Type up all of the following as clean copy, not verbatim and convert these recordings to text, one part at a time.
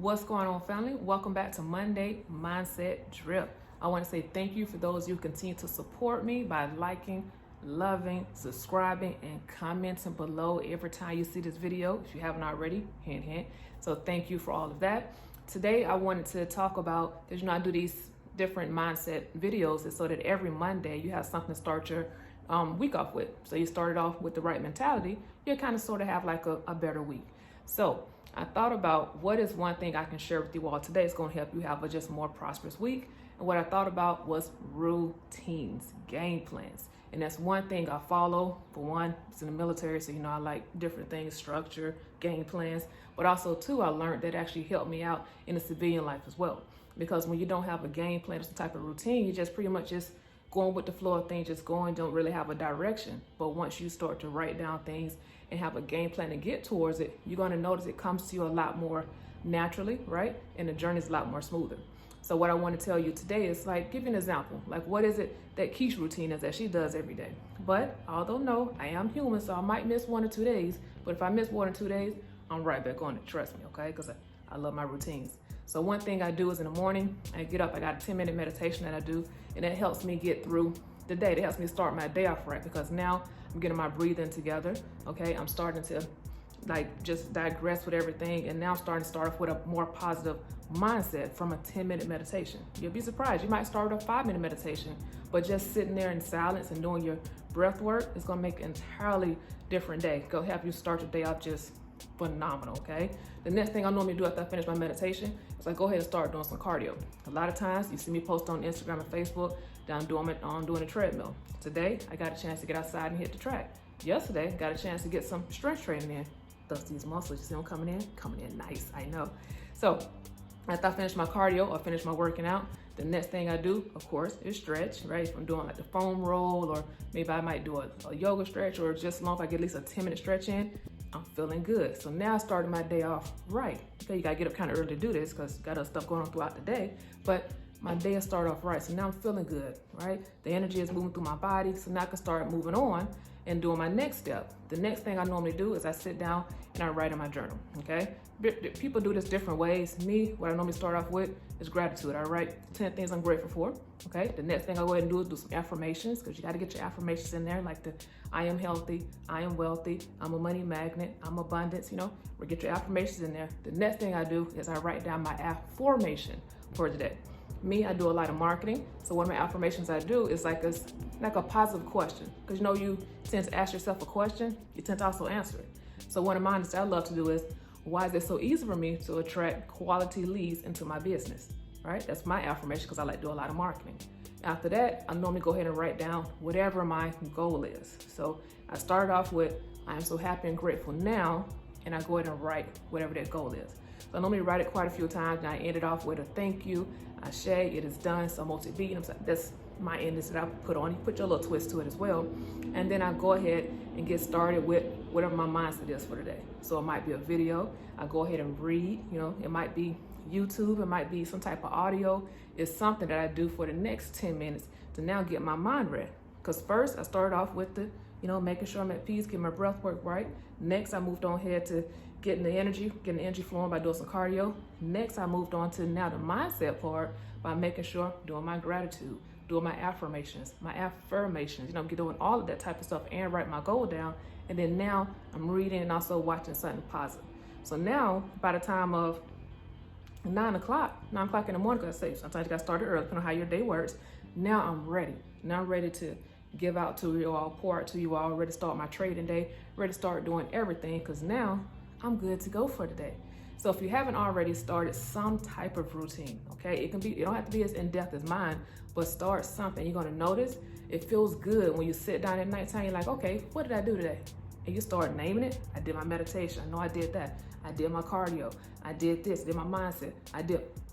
What's going on, family? Welcome back to Monday Mindset Drip. I want to say thank you for those who continue to support me by liking, loving, subscribing, and commenting below every time you see this video. If you haven't already, hint, hint. So thank you for all of that. Today, I wanted to talk about, because I do these different mindset videos, so that every Monday you have something to start your week off with. So you started off with the right mentality, you kind of sort of have like a better week. So I thought about what is one thing I can share with you all today. It's going to help you have a just more prosperous week. And what I thought about was routines, game plans. And that's one thing I follow. For one, it's in the military, so I like different things, structure, game plans. But also too, I learned that actually helped me out in the civilian life as well. Because when you don't have a game plan or some type of routine, you just pretty much just going with the flow of things, just going, don't really have a direction. But once you start to write down things and have a game plan to get towards it, you're going to notice it comes to you a lot more naturally, right? And the journey is a lot more smoother. So what I want to tell you today is give you an example. What is it that Keisha's routine is that she does every day? But although no, I am human, so I might miss 1 or 2 days. But if I miss 1 or 2 days, I'm right back on it. Trust me, okay? Because I love my routines. So one thing I do is in the morning, I get up, I got a 10-minute meditation that I do, and that helps me get through the day. That helps me start my day off right, because now I'm getting my breathing together, okay? I'm starting to just digress with everything, and now I'm starting to start off with a more positive mindset from a 10-minute meditation. You'll be surprised. You might start with a 5-minute meditation, but just sitting there in silence and doing your breath work is gonna make an entirely different day. Go help you start your day off just phenomenal, okay? The next thing I normally do after I finish my meditation is I go ahead and start doing some cardio. A lot of times you see me post on Instagram and Facebook that I'm doing a treadmill. Today, I got a chance to get outside and hit the track. Yesterday, got a chance to get some strength training in. Thus these muscles, you see them coming in nice, I know. So after I finish my cardio or finish my working out, the next thing I do, of course, is stretch, right? If I'm doing the foam roll, or maybe I might do a yoga stretch, or just long if I get at least a 10-minute stretch in, I'm feeling good. So now I started my day off right. Okay, you gotta get up kind of early to do this because got other stuff going on throughout the day, but my day has started off right. So now I'm feeling good, right? The energy is moving through my body, so now I can start moving on and doing my next step. The next thing I normally do is I sit down and I write in my journal, okay? People do this different ways. Me, what I normally start off with is gratitude. I write 10 things I'm grateful for, okay? The next thing I go ahead and do is do some affirmations, because you gotta get your affirmations in there, like I am healthy, I am wealthy, I'm a money magnet, I'm abundance, we get your affirmations in there. The next thing I do is I write down my affirmation for today. Me, I do a lot of marketing. So one of my affirmations I do is like a positive question. Because you tend to ask yourself a question, you tend to also answer it. So one of mine that I love to do is, why is it so easy for me to attract quality leads into my business, right? That's my affirmation, because I like to do a lot of marketing. After that, I normally go ahead and write down whatever my goal is. So I started off with, I am so happy and grateful now, and I go ahead and write whatever that goal is. So I normally write it quite a few times, and I end it off with a thank you, Ashe, it is done, so motivating. That's my end that I put on. You put your little twist to it as well. And then I go ahead and get started with whatever my mindset is for the day. So it might be a video. I go ahead and read, it might be YouTube, it might be some type of audio. It's something that I do for the next 10 minutes to now get my mind ready. Because first I started off with making sure I'm at peace, getting my breath work right. Next, I moved on ahead to getting the energy flowing by doing some cardio. Next, I moved on to now the mindset part by making sure I'm doing my gratitude, doing my affirmations, doing all of that type of stuff and write my goal down. And then now I'm reading and also watching something positive. So now by the time of 9 o'clock in the morning, because I say sometimes you got started early, depending on how your day works. Now I'm ready. Now I'm ready to give out to you all, pour out to you all, ready to start my trading day, ready to start doing everything, because now I'm good to go for the day. So if you haven't already started some type of routine, okay, it don't have to be as in-depth as mine, but start something. You're gonna notice it feels good when you sit down at nighttime. You're like, okay, what did I do today? And you start naming it. I did my meditation. I know I did that. I did my cardio. I did this, did my mindset.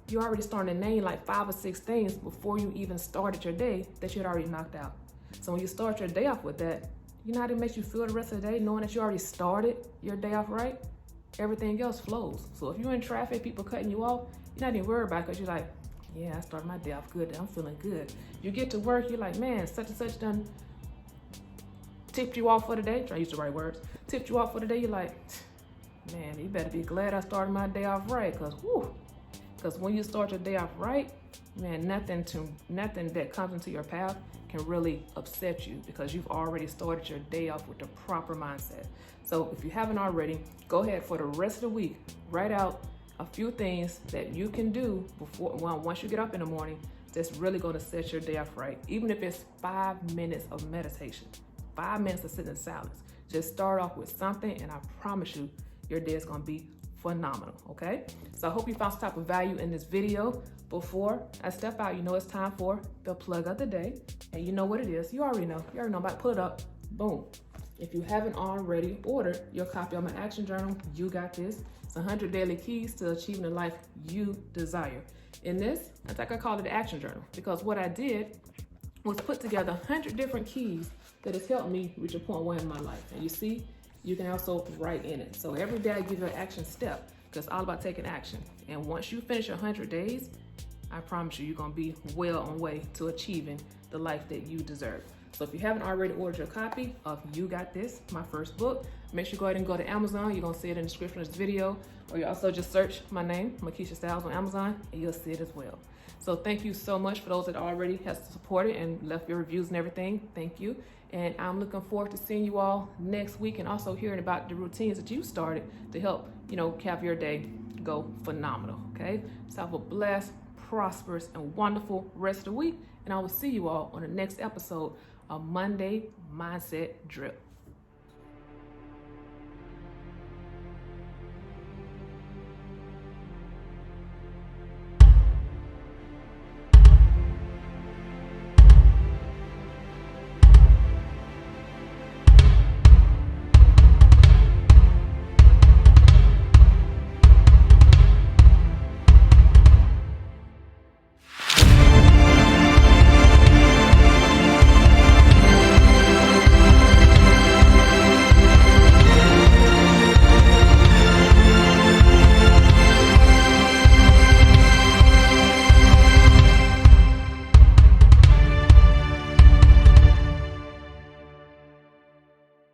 You're already starting to name like 5 or 6 things before you even started your day that you had already knocked out. So when you start your day off with that, you know how it makes you feel the rest of the day, knowing that you already started your day off right? Everything else flows. So if you're in traffic, people cutting you off, you're not even worried about it, because you're like, yeah, I started my day off good. I'm feeling good. You get to work, you're like, man, such and such done tipped you off for the day. Try to use the right words. Tipped you off for the day. You're like, man, you better be glad I started my day off right, because whoo, Because when you start your day off right, man, nothing that comes into your path can really upset you, because you've already started your day off with the proper mindset. So if you haven't already, go ahead for the rest of the week, write out a few things that you can do once you get up in the morning that's really going to set your day off right. Even if it's 5 minutes of meditation, 5 minutes of sitting in silence. Just start off with something, and I promise you, your day is going to be phenomenal, okay? So I hope you found some type of value in this video. Before I step out, you know it's time for the plug of the day. And you know what it is. You already know. You already know about it. Pull it up. Boom. If you haven't already ordered your copy of my action journal, you got this. It's 100 daily keys to achieving the life you desire. In this, I think I called it the action journal, because what I did was put together 100 different keys that has helped me reach a point where in my life. And you see, you can also write in it. So every day I give you an action step, because it's all about taking action. And once you finish 100 days, I promise you, you're gonna be well on way to achieving the life that you deserve. So if you haven't already ordered your copy of You Got This, my first book, make sure you go ahead and go to Amazon. You're gonna see it in the description of this video, or you also just search my name, Makisha Stiles, on Amazon, and you'll see it as well. So thank you so much for those that already has supported and left your reviews and everything. Thank you. And I'm looking forward to seeing you all next week, and also hearing about the routines that you started to help, have your day go phenomenal, okay? So have a blessed, prosperous, and wonderful rest of the week, and I will see you all on the next episode of Monday Mindset Drip.